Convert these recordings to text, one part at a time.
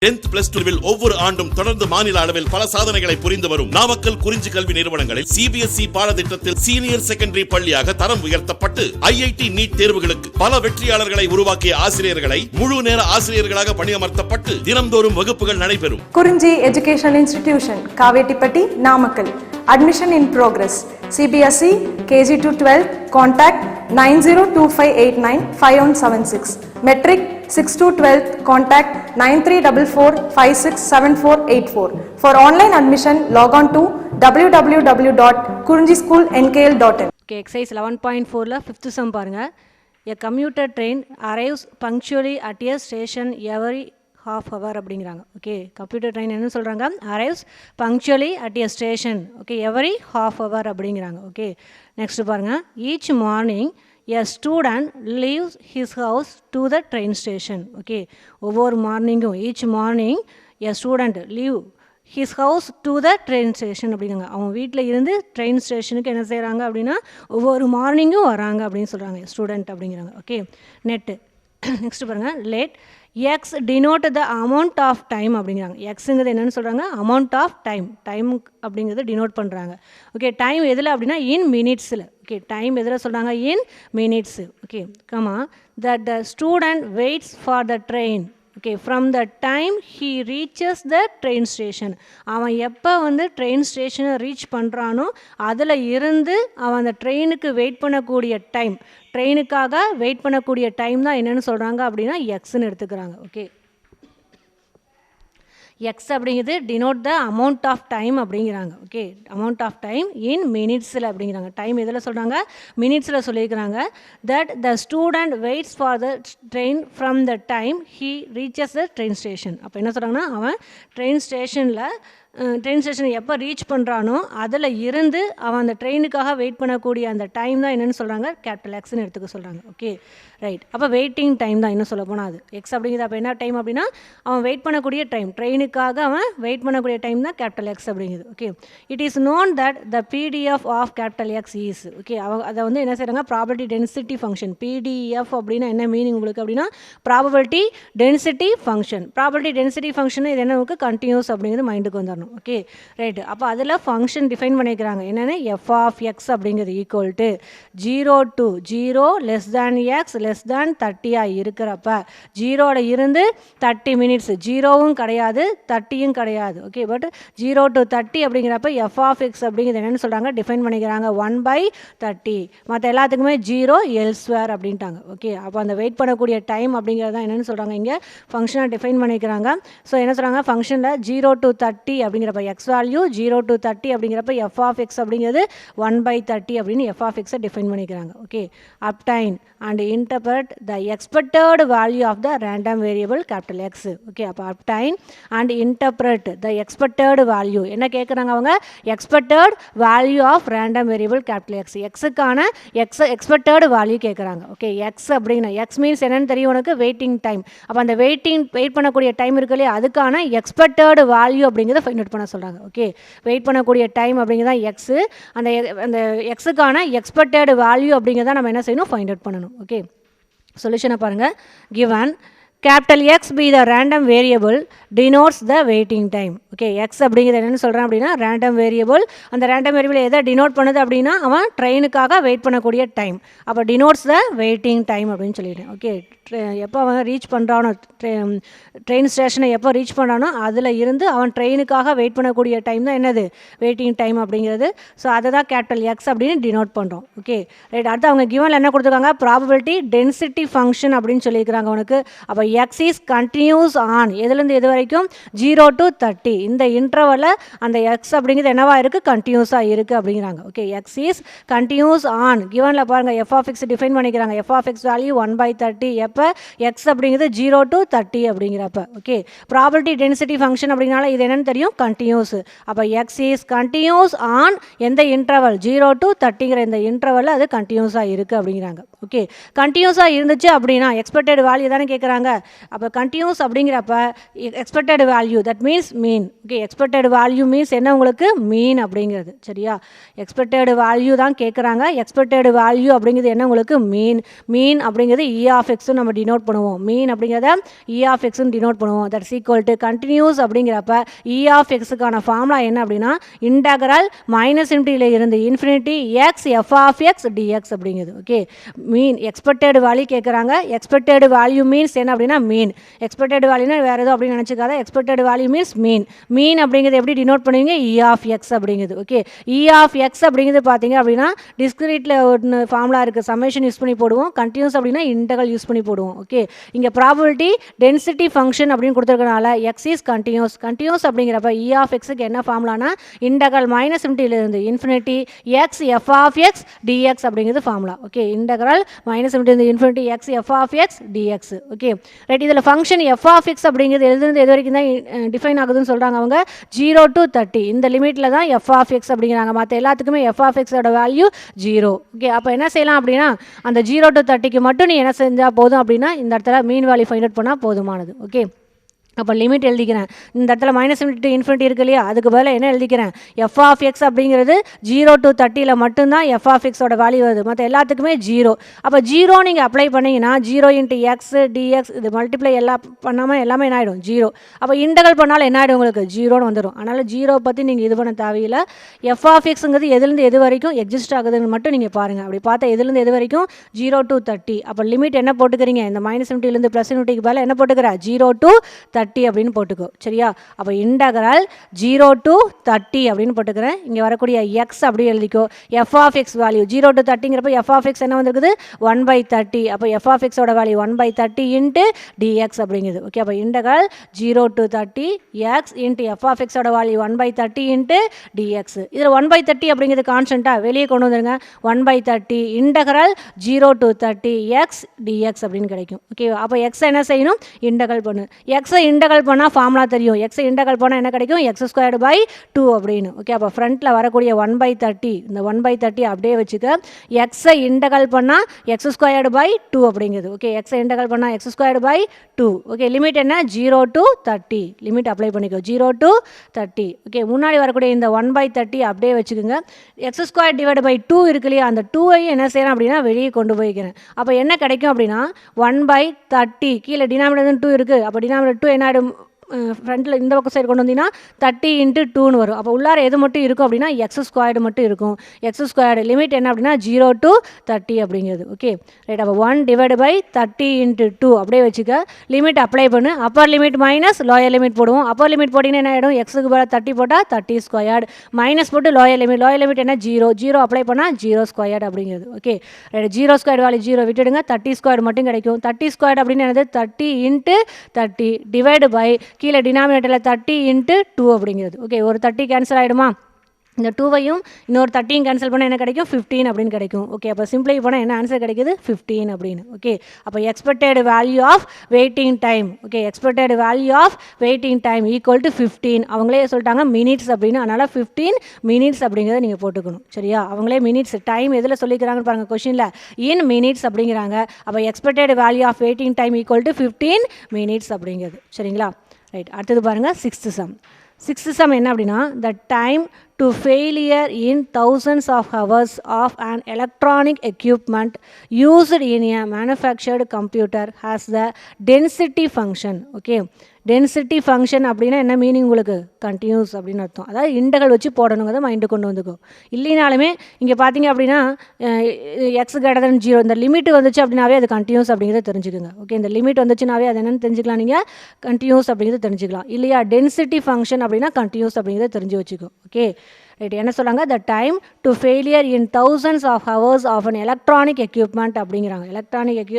10th plus 2 ஒவ்வொரு ஆண்டும் தொடர்ந்து மாநில அளவில் பல சாதனைகளை புரிந்து வரும் நாமக்கல் குறிஞ்சி கல்வி நிறுவனங்களில் CBSE பாடத்திட்டத்தில் சீனியர் செகண்டரி பள்ளியாக தரம் உயர்த்தப்பட்டு IIT நீட் தேர்வுகளுக்கு பல வெற்றியாளர்களை உருவாக்கிய ஆசிரியர்களை முழு நேர ஆசிரியர்களாக பணியமர்த்தப்பட்டு தினம்தோறும் வகுப்புகள் நடைபெறும். குறிஞ்சி educational institution, Kavettipatti, Namakkal. Admission in progress. CBSE KG to 12. Contact 9025895176. Metric 6 to 12. Contact 9344567484. For online admission, log on to www.kurinjischoolnkl.in. Okay, exercise 11.4 la 5th sum பாருங்க. A commuter train arrives punctually at a station every half hour அப்படிங்கிறாங்க. Okay, computer train என்ன சொல்கிறாங்க? Arrives punctually at a station. Okay, every half hour அப்படிங்கிறாங்க. Okay, next பாருங்கள். Each morning a student leaves his house to the train station. Okay, ஒவ்வொரு மார்னிங்கும் each morning a student leave his house to the train station அப்படிங்கிறாங்க. அவங்க வீட்டில் இருந்து train ஸ்டேஷனுக்கு என்ன செய்கிறாங்க அப்படின்னா ஒவ்வொரு மார்னிங்கும் வராங்க அப்படின்னு சொல்கிறாங்க ஸ்டூடெண்ட் அப்படிங்கிறாங்க. Okay, net. நெக்ஸ்ட் பாருங்கள். Let X denote the amount of time அப்படிங்கிறாங்க. எக்ஸுங்கிறது என்னென்னு சொல்கிறாங்க? Amount of time. டைம் அப்படிங்கிறது டினோட் பண்ணுறாங்க. ஓகே, டைம் எதில் அப்படின்னா இன் மினிட்ஸில். ஓகே, டைம் எதில் சொல்கிறாங்க? In minutes. Okay, comma that the student waits for the train. Okay, from the time he reaches the train station. அவன் எப்போ வந்து ட்ரெயின் ஸ்டேஷனை ரீச் பண்ணுறானோ அதில் இருந்து அவன் அந்த ட்ரெயினுக்கு வெயிட் பண்ணக்கூடிய டைம், ட்ரெயினுக்காக வெயிட் பண்ணக்கூடிய டைம் தான் என்னென்னு சொல்கிறாங்க அப்படின்னா எக்ஸ்ன்னு எடுத்துக்கிறாங்க. ஓகே, எக்ஸ் அப்படிங்கிறது denote the amount of time அப்படிங்கிறாங்க. Okay, amount of time in மினிட்ஸில் அப்படிங்கிறாங்க. டைம் எதில் சொல்கிறாங்க? மினிட்ஸில் சொல்லியிருக்கிறாங்க. That the student waits for the train from the time he reaches the train station. அப்போ என்ன சொல்கிறாங்கன்னா அவன் ட்ரெயின் ஸ்டேஷனை எப்போ ரீச் பண்ணுறானோ அதில் இருந்து அவன் அந்த ட்ரெயினுக்காக வெயிட் பண்ணக்கூடிய அந்த டைம் தான் என்னென்னு சொல்கிறாங்க? கேபிட்டல் எக்ஸ்ன்னு எடுத்துக்க சொல்கிறாங்க. Okay, right. அப்போ வெயிட்டிங் டைம் தான் இன்னும் சொல்ல போனால் அது எக்ஸ் அப்படிங்கிறது. அப்போ என்ன டைம் அப்படின்னா அவன் வெயிட் பண்ணக்கூடிய டைம், ட்ரெயினுக்காக அவன் வெயிட் பண்ணக்கூடிய டைம் தான் கேபிட்டல் எக்ஸ் அப்படிங்கிறது. Okay, it is known that the PDF of capital X is. Okay, அதை வந்து என்ன செய்கிறாங்க? Probability density function. PDF அப்படின்னா என்ன மீனிங் உங்களுக்கு அப்படின்னா probability density function. Probability density function இது என்ன? உங்களுக்கு கண்டினியூஸ் அப்படிங்கிறது மைண்டுக்கு வந்துடணும். Okay, right. அப்போ அதில் ஃபங்க்ஷன் டிஃபைன் பண்ணிக்கிறாங்க. என்னென்னு? எஃப் ஆஃப் எக்ஸ் அப்படிங்கிறது equal to 0 to 0 less than x less than 30 இருக்கிறப்ப 0ல இருந்து 30 மினிட்ஸ், 0வும் கிடையாது 30யும் கிடையாது. ஓகே, பட் 0 to 30 அப்படிங்கிறப்ப எஃப் ஆஃப் எக்ஸ் அப்படிங்கிறது என்னென்னு சொல்கிறாங்க? டிஃபைன் பண்ணிக்கிறாங்க 1/30. மற்ற எல்லாத்துக்குமே 0 எல்ஸ்வேர் அப்படின்ட்டாங்க. ஓகே, அப்போ அந்த வெயிட் பண்ணக்கூடிய டைம் அப்படிங்கிறது தான் என்னென்னு சொல்கிறாங்க? இங்கே ஃபங்க்ஷனாக டிஃபைன் பண்ணிக்கிறாங்க. ஸோ என்ன சொல்கிறாங்க? ஃபங்க்ஷனில் 0 to 30 அப்படிங்கிறப்ப எக்ஸ் வேல்யூ 0 to 30 அப்படிங்கிறப்ப எஃப் ஆஃப் எக்ஸ் அப்படிங்கிறது 1/30 அப்படின்னு எஃப் ஆஃப் எக்ஸை டிஃபைன் பண்ணிக்கிறாங்க. Okay, obtain and interpret the expected value of the random variable capital X. Okay, அப்போ obtain and interpret the expected value. என்ன கேட்குறாங்க அவங்க? Expected value of random variable capital X. எக்ஸுக்கான expected value கேட்குறாங்க. Okay, X அப்படின்னா X means என்னென்னு தெரியும் உனக்கு? Waiting time. அப்போ அந்த வெயிட் பண்ணக்கூடிய டைம் இருக்கு இல்லையா, அதுக்கான எக்ஸ்பெக்டட் வேல்யூ அப்படிங்கிறத ஃபைண்ட் அவுட் பண்ண சொல்கிறாங்க. ஓகே, வெயிட் பண்ணக்கூடிய டைம் அப்படிங்கிறது தான் எக்ஸு. அந்த எக்ஸுக்கான எக்ஸ்பெக்டட் வேல்யூ அப்படிங்கிறத நம்ம என்ன செய்யணும்? ஃபைண்ட் அவுட் பண்ணணும். ஓகே, சொல்யூஷனை பாருங்கள். Given capital X be the random variable denotes the waiting time. Okay, X அப்படிங்கிறது என்னென்னு சொல்கிறேன் அப்படின்னா ரேண்டம் வேரியபிள். அந்த ரேண்டம் வேரியபிள் எதை டினோட் பண்ணுது அப்படின்னா அவன் ட்ரெயினுக்காக வெயிட் பண்ணக்கூடிய டைம். அப்போ டினோட்ஸ் த வெயிட்டிங் டைம் அப்படின்னு சொல்லிட்டேன். ஓகே, எப்போ அவன் ரீச் பண்ணுறானோ ட்ரெயின் ஸ்டேஷனை எப்போ ரீச் பண்ணுறானோ அதில் இருந்து அவன் ட்ரெயினுக்காக வெயிட் பண்ணக்கூடிய டைம் தான் என்னது? வெயிட்டிங் டைம் அப்படிங்கிறது. ஸோ அதை தான் கேபிட்டல் எக்ஸ் அப்படின்னு டினோட் பண்ணுறோம். Okay, right. அடுத்து அவங்க கிவனில் என்ன கொடுத்துருக்காங்க? ப்ராபபிலிட்டி டென்சிட்டி ஃபங்க்ஷன் அப்படின்னு சொல்லியிருக்கிறாங்க உனக்கு. அப்போ எக்ஸ் இஸ் கண்டினியூஸ் ஆன் எதுலேருந்து எது வரைக்கும்? 0 to 30. இந்த இன்டர்வலில் அந்த எக்ஸ் அப்படிங்கிறது என்னவா இருக்குது? கண்டினியூஸாக இருக்குது அப்படிங்கிறாங்க. Okay, X is continuous on. கிவனில் பாருங்கள் எஃப் ஆஃப் எக்ஸ் டிஃபைன் பண்ணிக்கிறாங்க. F of X value 1/30. எப்போ? எக்ஸ் அப்படிங்கிறது 0 to 30 அப்படிங்கிறப்ப. ஓகே, ப்ராபபிலிட்டி டென்சிட்டி ஃபங்க்ஷன் அப்படிங்கிறனால இது என்னென்னு தெரியும்? கண்டினியூஸ். அப்போ எக்ஸ் இஸ் கண்டினியூஸ் ஆன் எந்த இன்டர்வல்? 0 to 30ங்கிற இந்த இன்டர்வலில் அது கண்டினியூஸாக இருக்குது அப்படிங்கிறாங்க. ஓகே, கண்டினியூஸாக இருந்துச்சு அப்படின்னா எக்ஸ்பெக்டட் வேல்யூ தானே கேட்குறாங்க. அப்போ கண்டினியூஸ் அப்படிங்கிறப்ப expected value that means mean. Okay, expected value means என்ன உங்களுக்கு? மீன் அப்படிங்கிறது. சரியா, எக்ஸ்பெக்டட் வேல்யூ தான் கேட்குறாங்க. எக்ஸ்பெக்டட் வேல்யூ அப்படிங்கிறது என்ன உங்களுக்கு? மீன். மீன் அப்படிங்கிறது இ ஆஃப் எக்ஸும் நம்ம நம்ம டினோட் பண்ணுவோம். மீன் அப்படிங்கிறத இ ஆஃப் எக்ஸ்ன்னு டினோட் பண்ணுவோம். தட்ஸ் ஈக்குவல் டு கண்டினியூஸ் அப்படிங்கிறப்ப இ ஆஃப் எக்ஸுக்கான ஃபார்முலா என்ன அப்படின்னா இன்டகரல் மைனஸ் இன்ஃபினிட்டியில் இருந்து infinity X F of X dx அப்படிங்கிறது. ஓகே, மீன் எக்ஸ்பெக்டட் வேல்யூ கேட்குறாங்க. எக்ஸ்பெக்டட் வேல்யூ மீன்ஸ் என்ன அப்படின்னா மீன். எக்ஸ்பெக்டட் வேல்யூனா வேறு எதுவும் அப்படின்னு நினச்சிக்காத. Expected value means mean. Mean அப்படிங்கிறது எப்படி டினோட் பண்ணுவீங்க? இ ஆஃப் எக்ஸ் அப்படிங்கிறது. ஓகே, இ ஆஃப் எக்ஸ் அப்படிங்கிறது பார்த்தீங்க அப்படின்னா டிஸ்கிரிட்டில் ஒன்று ஃபார்முலா இருக்குது, சம்மேஷன் யூஸ் பண்ணி போடுவோம். கண்டினியூஸ் அப்படின்னா இன்டகரல் யூஸ் பண்ணி போடுவோம். ஓகே, இங்கே ப்ராபபிலிட்டி டென்சிட்டி ஃபங்க்ஷன் அப்படின்னு கொடுத்துருக்கனால எக்ஸ் இஸ் கண்டினியூஸ். கண்டினியூஸ் அப்படிங்கிறப்ப இ ஆஃப் எக்ஸுக்கு என்ன ஃபார்முலானா இன்டகரல் மைனஸ் இன்ஃபினிட்டியிலிருந்து infinity X F of X dx அப்படிங்கிறது formula. Okay, integral minus infinity infinity X F of X dx. Okay right. இதில் ஃபங்க்ஷன் எஃப் ஆஃப் எக்ஸ் அப்படிங்கிறது எழுதுறது எது வரைக்கும் தான் டிஃபைன் ஆகுதுன்னு சொல்கிறாங்க அவங்க 0 to 30. இந்த லிமிட்டில் தான் எஃப் ஆஃப் எக்ஸ் அப்படிங்கிறாங்க. மற்ற எல்லாத்துக்குமே எஃப் ஆஃப் எக்ஸோட வேல்யூ 0. ஓகே, அப்போ என்ன செய்யலாம் அப்படின்னா அந்த 0 to 30க்கு மட்டும் நீ என்ன செஞ்சால் போதும் அப்படின்னா இந்த இடத்துல மீன் வேல்யூ ஃபைண்ட் அவுட் பண்ணால் போதுமானது. ஓகே, அப்போ லிமிட் எழுதிக்கிறேன். இந்த இடத்துல மைனஸ் இன்ஃபினிட்டி இன்ஃபினிட்டி இருக்கு இல்லையா, அதுக்கு பதிலாக என்ன எழுதிக்கிறேன்? எஃப் ஆஃப் எக்ஸ் அப்படிங்கிறது 0 to 30ல் மட்டும்தான் எஃப் ஆஃப் எக்ஸோட வேல்யூ வருது. மற்ற எல்லாத்துக்குமே 0. அப்போ 0 நீங்கள் அப்ளை பண்ணிங்கன்னா 0 இன்ட்டு எக்ஸ் டிஎக்ஸ் இது மல்டிப்ளை எல்லாம் பண்ணாமல் எல்லாமே என்ன ஆகிடும்? 0. அப்போ இன்டகல் பண்ணாலும் என்ன ஆகிடும்? உங்களுக்கு 0ன்னு வந்துடும். அதனால் 0 பற்றி நீங்கள் இது பண்ண தேவையில்லை. எஃப் ஆஃப் எக்ஸுங்கிறது எதுலேருந்து எது வரைக்கும் எக்ஸிஸ்ட் ஆகுதுன்னு மட்டும் நீங்கள் பாருங்கள். அப்படி பார்த்தா எதுலேருந்து எது வரைக்கும்? 0 to 30. அப்போ லிமிட் என்ன போட்டுக்கிறீங்க? இந்த மைனஸ் இன்ஃபினிட்டிலேருந்து ப்ளஸ் இன்ஃபினிட்டிக்கு பதிலாக என்ன போட்டுக்கிற? 0 to 30 அப்படின்னு போட்டுக்கோ. சரியா? அப்போ இன்டகரல் 0 to 30 அப்படின்னு போட்டுக்கிறேன். இங்கே வரக்கூடிய எக்ஸ் அப்படி எழுதிக்கோ. F of X value 0 to 30ங்கிறப்ப எஃப் ஆஃப் எக்ஸ் என்ன வந்துருக்குது? 1/30. அப்போ எஃப் ஆஃப் எக்ஸோட வேல்யூ 1/30 இன்ட்டு டிஎக்ஸ் அப்படிங்கிறது. ஓகே, அப்போ integral 0 to 30 X into F of எக்ஸோட வேல்யூ 1/30 இன்ட்டு டிஎக்ஸ். இதில் 1/30 அப்படிங்கிறது கான்ஸ்டண்ட்டாக வெளியே கொண்டு வந்துருங்க. 1/30 இன்டகரல் 0 to 30 எக்ஸ் டிஎக்ஸ் அப்படின்னு கிடைக்கும். ஓகே, அப்போ எக்ஸ் என்ன செய்யணும்? இன்டகல் பண்ணு. எக்ஸை இன்டகல் பண்ணால் ஃபார்முலா தெரியும். எக்ஸை இன்டகல் பண்ணால் என்ன கிடைக்கும்? x²/2 அப்படின்னு. ஓகே, அப்போ ஃப்ரண்ட்டில் வரக்கூடிய 1/30 இந்த 1/30 அப்படியே வச்சுக்க. எக்ஸை இன்டகல் பண்ணால் x²/2 அப்படிங்கிறது. ஓகே, எக்ஸை இன்டகல் பண்ணால் x²/2. ஓகே, லிமிட் என்ன? 0 to 30. லிமிட் அப்ளை பண்ணிக்கோ. 0 to 30. ஓகே, முன்னாடி வரக்கூடிய இந்த 1/30 அப்படியே வச்சுக்கோங்க. x²/2 இருக்கு இல்லையா, அந்த 2ஐ என்ன செய்யலாம் அப்படின்னா வெளியே கொண்டு போய்க்கிறேன். அப்போ என்ன கிடைக்கும் அப்படின்னா 1/30 கீழே டினாமினேட்டர் 2 இருக்குது. அப்போ டினாமினேட்டர் 2 என்ன ஆகிடும்? ஃப்ரண்ட்டில் இந்த பக்கம் சைடு கொண்டு வந்தீங்கன்னா 30 இன்ட்டு 2ன்னு வரும். அப்போ உள்ளார எது மட்டும் இருக்கும் அப்படின்னா x² மட்டும் இருக்கும். x² லிமிட் என்ன அப்படின்னா 0 to 30 அப்படிங்கிறது. Okay right. அப்போ 1/30 இன்ட்டு 2 அப்படியே வச்சுக்க. லிமிட் அப்ளை பண்ணு. Upper limit minus lower limit போடுவோம். அப்பர் லிமிட் போட்டிங்கன்னா என்ன ஆகிடும்? எக்ஸுக்கு பதிலாக 30 போட்டால் 30² மைனஸ் போட்டு லோயர் லிமிட் என்ன? 0 அப்ளை பண்ணால் 0² அப்படிங்கிறது. Okay right. 0² வேல்யூ 0 விட்டுடுங்க. 30² மட்டும் கிடைக்கும். 30² அப்படின்னு என்னது? 30 இன்ட்டு 30 டிவைடு பை கீழே டினாமினேட்டரில் 30 இன்ட்டு 2 அப்படிங்கிறது. ஓகே, ஒரு 30 கேன்சல் ஆகிடுமா? இந்த 2வையும் இன்னொரு 30 கேன்சல் பண்ணால் என்ன கிடைக்கும்? 15 அப்படின்னு கிடைக்கும். ஓகே, அப்போ சிம்பிளை பண்ணால் என்ன ஆன்சர் கிடைக்குது? 15 அப்படின்னு. ஓகே, அப்போ expected value of waiting time. Okay, expected value of waiting time equal to 15. அவங்களே சொல்லிட்டாங்க மினிட்ஸ் அப்படின்னு. அதனால் 15 மினிட்ஸ் அப்படிங்கிறத நீங்கள் போட்டுக்கணும். சரியா? அவங்களே மினிட்ஸ் டைம் எதில் சொல்லிக்கிறாங்கன்னு பாருங்கள் கொஷினில். இன் மினிட்ஸ் அப்படிங்கிறாங்க. அப்போ expected value of waiting time equal to 15 minutes அப்படிங்கிறது. சரிங்களா? ரைட். அடுத்தது பாருங்கள் 6th sum. 6th sum என்ன அப்படின்னா the time to failure in thousands of hours of an electronic equipment used in a manufactured computer has the density function. Okay, density function அப்படின்னா என்ன meaning உங்களுக்கு? Continuous அப்படின்னு அர்த்தம். அதாவது இன்டகல் வச்சு போடணுங்கிறத mind கொண்டு வந்துக்கோ. இல்லைனாலுமே இங்கே பார்த்தீங்க அப்படின்னா x≥0 இந்த லிமிட் வந்துச்சு அப்படின்னாவே அது கண்டினியூஸ் அப்படிங்கிறத தெரிஞ்சுக்கோங்க. ஓகே, இந்த லிமிட் வந்துச்சுனாவே அது என்னென்னு தெரிஞ்சுக்கலாம். நீங்கள் கண்டினியூஸ் அப்படிங்கிறத தெரிஞ்சுக்கலாம். இல்லையா? டென்சிட்டி ஃபங்க்ஷன் அப்படின்னா கண்டினியூஸ் அப்படிங்கிறத தெரிஞ்சு வச்சுக்கோ. Okay right. என்ன சொல்கிறாங்க? The time to failure in thousands of hours of an electronic equipment அப்படிங்கிறாங்க. எலக்ட்ரானிக்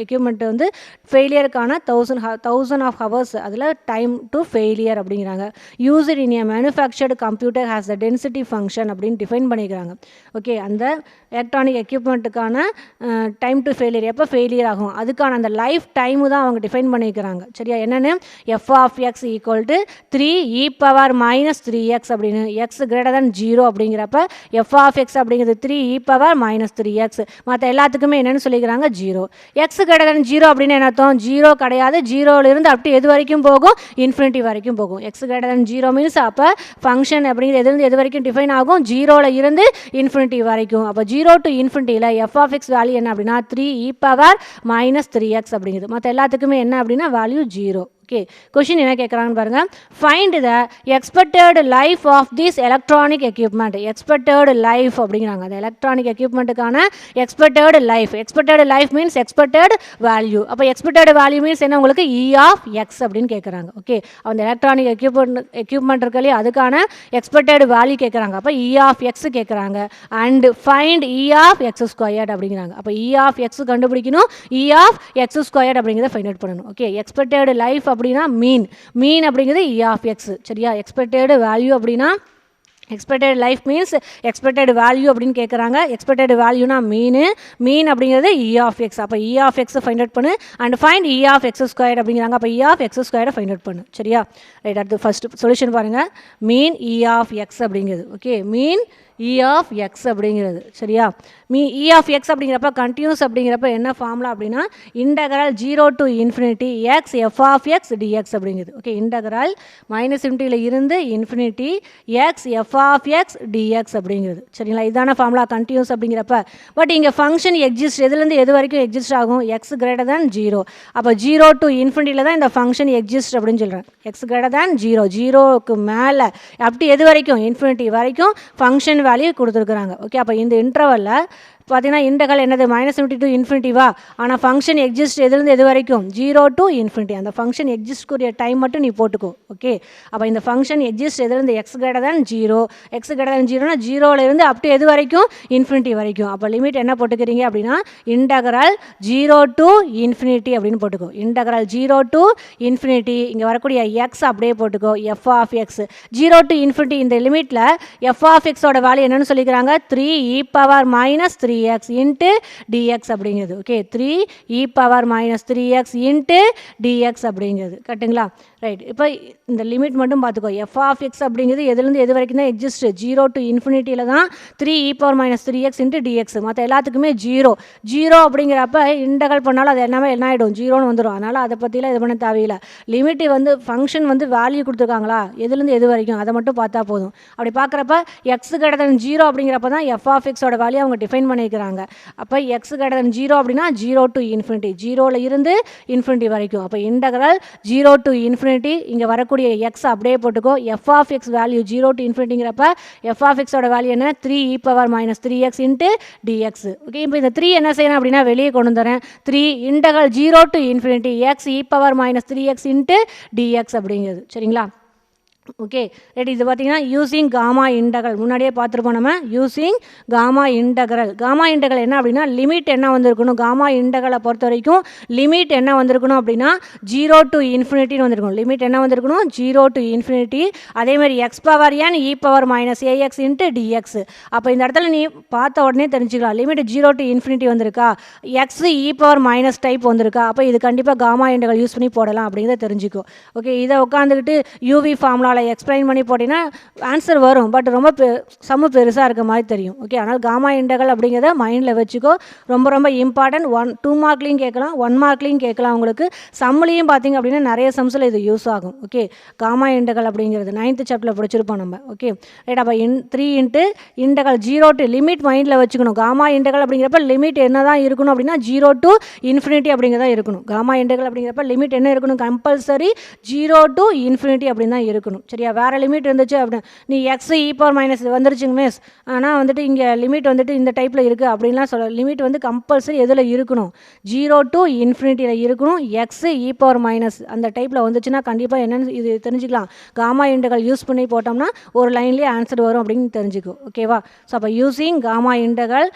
எக்யூப்மெண்ட் வந்து ஃபெயிலியருக்கான 1000 of hours, அதில் டைம் டு ஃபெயிலியர் அப்படிங்கிறாங்க. Used in A manufactured computer has the density function அப்படின்னு டிஃபைன் பண்ணிக்கிறாங்க. Okay, அந்த electronic எக்யூப்மெண்ட்டுக்கான time to failure எப்போ failure ஆகும் அதுக்கான அந்த லைஃப் டைமு தான் அவங்க டிஃபைன் பண்ணிக்கிறாங்க. சரியா? என்னென்னு? f of x equal to 3e⁻³ அப்படின்னு. x greater than 0 அப்படிங்கிறப்ப f of x அப்படிங்கிறது 3 e power minus 3x. மற்ற எல்லாத்துக்குமே என்னன்னு சொல்லிக்கிறாங்க 0. x greater than 0 அப்படின்னு என்ன அர்த்தம்? 0 கிடையாது, 0லிருந்து அப்படி எது வரைக்கும் போகும்? இன்ஃபினிட்டி வரைக்கும் போகும். x greater than 0 மீன்ஸ் அப்போ ஃபங்க்ஷன் அப்படிங்கிறது எதுலேருந்து எது வரைக்கும் டிஃபைன் ஆகும்? 0ல இருந்து இன்ஃபினிட்டி வரைக்கும். அப்போ 0 to இன்ஃபினிட்டியில் f of x value என்ன அப்படின்னா 3 e power minus 3x அப்படிங்கிறது. மற்ற எல்லாத்துக்குமே என்ன அப்படின்னா வேல்யூ 0. ஓகே, கொஷின் என்ன கேட்குறாங்கன்னு பாருங்கள். Find the expected life of this electronic equipment. Expected life அப்படிங்கிறாங்க. அந்த எலக்ட்ரானிக் எக்யூப்மெண்ட்டுக்கான expected life means expected value. அப்போ எக்ஸ்பெக்டட் வேல்யூ மீன்ஸ் என்ன உங்களுக்கு? இ ஆஃப் எக்ஸ் அப்படின்னு கேட்குறாங்க. ஓகே, அந்த எலக்ட்ரானிக் எக்யூப்மெண்ட் இருக்காலே அதுக்கான எக்ஸ்பெக்டட் வேல்யூ கேட்குறாங்க. அப்போ இ ஆஃப் எக்ஸ் கேட்குறாங்க. And find E of X squared அப்படிங்கிறாங்க. அப்போ இ ஆஃப் எக்ஸ் கண்டுபிடிக்கணும், இ ஆஃப் எக்ஸ் ஸ்கொயர்ட் அப்படிங்கிறத ஃபைண்ட் அவுட் பண்ணணும். ஓகே, எக்ஸ்பெக்டட் லைஃப் அப்படின்னா மீன் அப்படிங்கிறது இ ஆஃப் எக்ஸ். சரியா, எக்ஸ்பெக்டட் வேல்யூ அப்படின்னா expected life means expected value அப்படின்னு கேட்குறாங்க. எக்ஸ்பெக்டட் வேல்யூனா மீன் அப்படிங்கிறது இ ஆஃப் எக்ஸ். அப்போ E of X find out பண்ணு and find E of X square அப்படிங்கிறாங்க. அப்போ இ ஆஃப் எக்ஸ் ஸ்கொயரை ஃபைண்ட் அவுட் பண்ணு. சரியா, ரைட். அடுத்து ஃபர்ஸ்ட் சொல்யூஷன் பாருங்கள். மீன் இ ஆஃப் எக்ஸ் அப்படிங்கிறது. Okay, mean E of X அப்படிங்கிறது. சரியா, இ ஆஃப் எக்ஸ் அப்படிங்கிறப்ப கண்டினியூஸ் அப்படிங்கிறப்ப என்ன ஃபார்முலா அப்படின்னா integral 0 to infinity X F of X dx அப்படிங்கிறது. ஓகே, இன்டகரல் மைனஸ் இன்ஃபினிட்டியில் இருந்து infinity X F of X dx அப்படிங்கிறது. சரிங்களா, இதான ஃபார்முலா கண்டினியூஸ் அப்படிங்கிறப்ப. பட் இங்கே ஃபங்க்ஷன் எக்ஸிஸ்ட் எதுலேருந்து எது வரைக்கும் எக்ஸிஸ்ட் ஆகும்? X greater than 0. அப்போ 0 to இன்ஃபினிட்டியில் தான் இந்த ஃபங்க்ஷன் எக்ஸிஸ்ட் அப்படின்னு சொல்கிறேன். எக்ஸ் கிரேட்டர் தேன் 0, 0க்கு மேலே அப்படி எது வரைக்கும்? இன்ஃபினிட்டி வரைக்கும் ஃபங்க்ஷன் வேல்யூ கொடுத்துருக்குறாங்க. ஓகே, அப்போ இந்த இன்டர்வலில் பார்த்தீங்கன்னா இன்டகரல் என்னது? மைனஸ் இன்ஃபினிட்டி டு இன்ஃபினிட்டிவா? ஆனால் ஃபங்க்ஷன் எக்ஸிஸ்ட் எதுலேருந்து எது வரைக்கும்? 0 to இன்ஃபினிட்டி. அந்த ஃபங்க்ஷன் எக்ஸிஸ்ட்க்குரிய டைம் மட்டும் நீ போட்டுக்கோ. ஓகே, அப்போ இந்த ஃபங்க்ஷன் எக்ஸிஸ்ட் எதுலேருந்து? X greater than 0. X greater than 0னா 0லேருந்து அப் டு எது வரைக்கும்? இன்ஃபினிட்டி வரைக்கும். அப்போ லிமிட் என்ன போட்டுக்கிறீங்க அப்படின்னா இன்டகரல் 0 to இன்ஃபினிட்டி அப்படின்னு போட்டுக்கோ. இன்டகரல் 0 to இன்ஃபினிட்டி, இங்கே வரக்கூடிய எக்ஸ் அப்படியே போட்டுக்கோ. F of X 0 to infinity. இந்த லிமிட்டில் எஃப் ஆஃப் எக்ஸோட வேல்யூ என்னன்னு சொல்லிக்கிறாங்க? 3 e power minus 3x into dx அப்படிங்கிறது. Okay, 3 e power minus 3x into dx அப்படிங்கிறது. கரெக்டுங்களா? ரைட். இப்போ இந்த லிமிட் மட்டும் பார்த்துக்கோ. எஃப் ஆஃப் எக்ஸ் அப்படிங்கிறது எதுலேருந்து எது வரைக்கும் தான் எக்ஸிஸ்ட்? 0 to இன்ஃபினிட்டியில் தான் 3 e power minus 3x into dx. மற்ற எல்லாத்துக்குமே 0 அப்படிங்கிறப்ப இன்டகல் பண்ணாலும் அது எல்லாமே என்ன ஆகிடும்? 0ன்னு வந்துடும். அதனால் அதை பற்றிலாம் இது பண்ண தேவையில்லை. லிமிட்டு வந்து ஃபங்க்ஷன் வந்து வேல்யூ கொடுத்துருக்காங்களா எதுலேருந்து எது வரைக்கும் அதை மட்டும் பார்த்தா போதும். அப்படி பார்க்குறப்ப எக்ஸ் கிரேட்டர் தேன் 0 அப்படிங்கிறப்ப தான் எஃப் ஆஃப் எக்ஸோட வேல்யூ அவங்க டிஃபைன் பண்ணிக்கிறாங்க. அப்போ எக்ஸ் கிரேட்டர் தேன் 0 அப்படின்னா 0 to இன்ஃபினிட்டி, 0ல இருந்து இன்ஃபினிட்டி வரைக்கும். அப்போ இன்டகரல் 0 to இன்ஃபினிட்டி, இங்கே வரக்கூடிய எக்ஸ் அப்படியே போட்டுக்கோ. F of X value 0 to இன்ஃபினிட்டிங்கிறப்ப எஃப் ஆஃப் எக்ஸோட வேல்யூ என்ன? 3 e power minus 3x into dx. Okay, இப்போ இந்த 3 என்ன செய்யணும் அப்படின்னா வெளியே கொண்டு வந்துறேன். 3 integral 0 to infinity X e power minus 3x into dx அப்படிங்கிறது. சரிங்களா? Okay, right. இது பார்த்தீங்கன்னா யூஸிங் காமா இன்டகரல் முன்னாடியே பார்த்துருப்போம் நம்ம. யூஸிங் காமா இன்டகரல் என்ன அப்படின்னா லிமிட் என்ன வந்திருக்கணும்? காமா இன்டகரலை பொறுத்த வரைக்கும் லிமிட் என்ன வந்திருக்கணும் அப்படின்னா 0 to இன்ஃபினிட்டின்னு வந்திருக்கணும். லிமிட் என்ன வந்திருக்கணும்? 0 to இன்ஃபினிட்டி. அதேமாதிரி X power n e power minus ax into dx. அப்போ இந்த இடத்துல நீ பார்த்த உடனே தெரிஞ்சுக்கலாம் லிமிட் 0 to இன்ஃபினிட்டி வந்திருக்கா, X e power minus type வந்திருக்கா. அப்போ இது கண்டிப்பாக காமா இன்டகரல் யூஸ் பண்ணி போடலாம் அப்படிங்கிறத தெரிஞ்சுக்கோ. ஓகே, இதை உட்காந்துக்கிட்டு யூவி ஃபார்முலா எக்ஸ்பிளைன் பண்ணி போட்டிங்கன்னா ஆன்சர் வரும். பட் ரொம்ப சம்மு பெருசாக இருக்க மாதிரி தெரியும். ஓகே, ஆனால் காமா இன்டகரல் அப்படிங்கிறத மைண்டில் வச்சுக்கோ. ரொம்ப இம்பார்ட்டன்ட். 2 மார்க்லையும் கேட்கலாம், 1 மார்க்லையும் கேட்கலாம். உங்களுக்கு சம்லையும் பார்த்தீங்க அப்படின்னா நிறைய சம்ஸில் இது யூஸ் ஆகும். ஓகே, காமா இன்டகரல் அப்படிங்கிறது 9th சாப்டரில் படிச்சிருப்போம் நம்ம. Okay, right. அப்போ 3 இன்ட்டு இன்டகரல் 0 to லிமிட் மைண்டில் வச்சுக்கணும். காமா இன்டகரல் அப்படிங்கிறப்ப லிமிட் என்ன தான் இருக்கணும் அப்படின்னா 0 to இன்ஃபினிட்டி அப்படிங்கிறதா இருக்கணும். காமா இன்டகரல் அப்படிங்கிறப்ப லிமிட் என்ன இருக்கணும்? கம்பல்சரி 0 to இன்ஃபினிட்டி அப்படின்னு தான் இருக்கணும். சரியா, வேறு லிமிட் இருந்துச்சு அப்படின்னு நீ எக்ஸ் e power minus வந்துருச்சுங்க மிஸ், ஆனால் வந்துட்டு இங்கே லிமிட் வந்துட்டு இந்த டைப்பில் இருக்குது அப்படின்லாம் சொல்ல. லிமிட் வந்து கம்பல்சரி எதில் இருக்கணும்? 0 to இன்ஃபினிட்டியில் இருக்கணும். எக்ஸ் e power minus அந்த டைப்பில் வந்துச்சுன்னா கண்டிப்பாக என்னென்னு இது தெரிஞ்சுக்கலாம். காமா இன்டகரல் யூஸ் பண்ணி போட்டோம்னா ஒரு லைன்லேயே ஆன்சர் வரும் அப்படின்னு தெரிஞ்சுக்கும். ஓகேவா? ஸோ அப்போ யூஸிங் காமா இன்டகரல்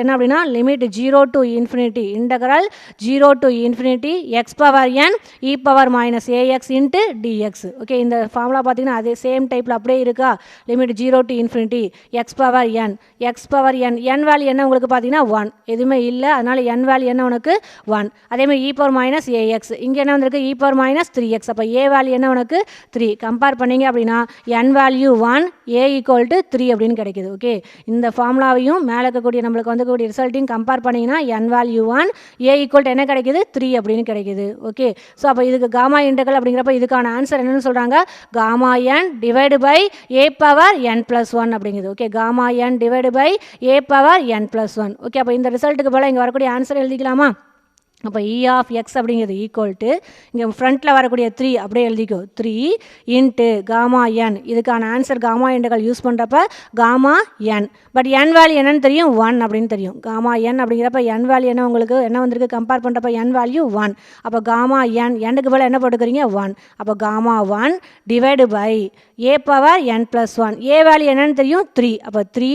என்ன அப்படின்னா limit 0 to infinity integral 0 to infinity X power n e power minus ax into dx. Okay, இந்த ஃபார்முலா பார்த்தீங்கன்னா அதே சேம் டைப்பில் அப்படியே இருக்கா. Limit 0 to infinity X power N N value என்ன உங்களுக்கு பார்த்தீங்கன்னா 1 எதுவுமே இல்லை. அதனால் என் வேல்யூ என்ன உனக்கு 1. அதேமாதிரி இ பவர் மைனஸ் ஏஎக்ஸ் இங்கே என்ன வந்திருக்கு இ பவர் மைனஸ் 3x. அப்போ ஏ வேல்யூ என்ன உனக்கு 3. கம்பேர் பண்ணிங்க அப்படின்னா என் வேல்யூ 1 ஏ ஈக்குவல் டு 3 அப்படின்னு கிடைக்குது. ஓகே, இந்த ஃபார்முலாவையும் மேலே இருக்கக்கூடிய நம்மளுக்கு வந்துக்கூடிய ரிசல்ட்டையும் கம்பேர் பண்ணிங்கன்னா என் வேல்யூ 1 ஏ ஈக்குவல் டு என்ன கிடைக்குது 3 அப்படின்னு கிடைக்குது. ஓகே, ஸோ அப்போ இதுக்கு காமா இன்டெக்ரல் அப்படிங்கிறப்ப இதுக்கான ஆன்சர் என்னன்னு சொல்கிறாங்க gamma N divide by A power N plus 1 அப்படிங்குது. Okay, gamma N divide by A power N plus 1. Okay, அப்போ இந்த ரிசல்ட்டுக்கு போல் இங்கே வரக்கூடிய ஆன்சர் எழுதிக்கலாமா? அப்போ இ ஆஃப் எக்ஸ் அப்படிங்கிறது ஈக்குவல் டு இங்கே ஃப்ரண்ட்டில் வரக்கூடிய 3 அப்படியே எழுதிக்கோ 3 இன்ட்டு காமா என். இதுக்கான ஆன்சர் காமா இன்டெக்ரல் யூஸ் பண்ணுறப்ப gamma N. But N value என்னன்னு தெரியும் 1 அப்படின்னு தெரியும். காமா என் அப்படிங்கிறப்ப என் வேல்யூ என்ன உங்களுக்கு என்ன வந்திருக்கு கம்பேர் பண்ணுறப்ப என் வேல்யூ 1. அப்போ காமா எண்ணுக்கு போல் என்ன போட்டுக்கிறீங்க 1. அப்போ gamma 1 divide by A power N plus 1. A value என்னன்னு தெரியும் 3. அப்போ 3